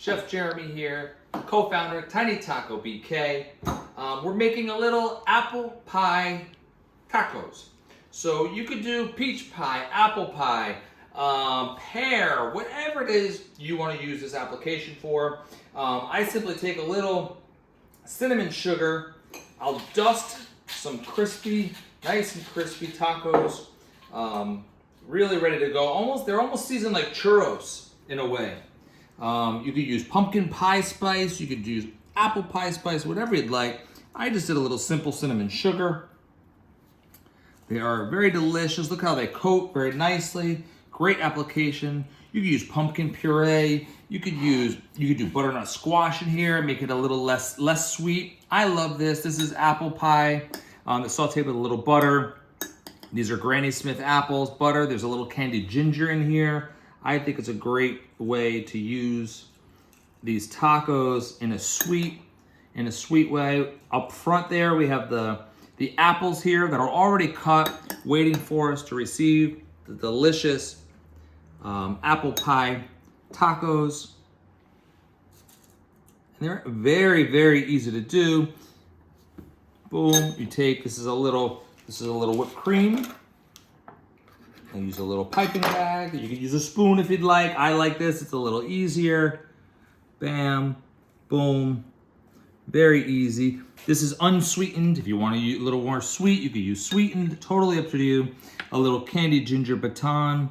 Chef Jeremy here, co-founder Tiny Taco BK. We're making a little apple pie tacos. So you could do peach pie, apple pie, pear, whatever it is you want to use this application for. I simply take a little cinnamon sugar. I'll dust some crispy, nice and crispy tacos. Really ready to go. They're almost seasoned like churros in a way. You could use pumpkin pie spice, you could use apple pie spice, whatever you'd like. I just did a little simple cinnamon sugar. They are very delicious. Look how they coat very nicely. Great application. You could use pumpkin puree. You could do butternut squash in here, make it a little less sweet. I love this. This is apple pie. It's sauteed with a little butter. These are Granny Smith apples, butter. There's a little candied ginger in here. I think it's a great way to use these tacos in a sweet way. Up front there, we have the apples here that are already cut, waiting for us to receive the delicious apple pie tacos. And they're very, very easy to do. Boom, this is a little whipped cream. I use a little piping bag. You can use a spoon if you'd like. I like this, it's a little easier. Bam, boom, very easy. This is unsweetened. If you want to use a little more sweet, you could use sweetened, totally up to you. A little candied ginger baton.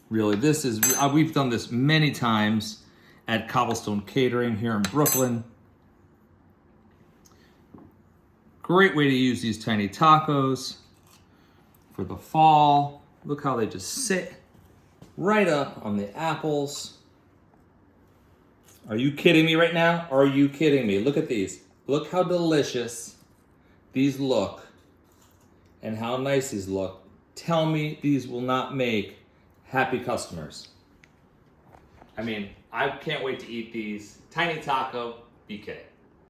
Really, we've done this many times at Cobblestone Catering here in Brooklyn. Great way to use these tiny tacos for the fall. Look how they just sit right up on the apples. Are you kidding me right now? Are you kidding me? Look at these. Look how delicious these look and how nice these look. Tell me these will not make happy customers. I mean, I can't wait to eat these. Tiny Taco BK.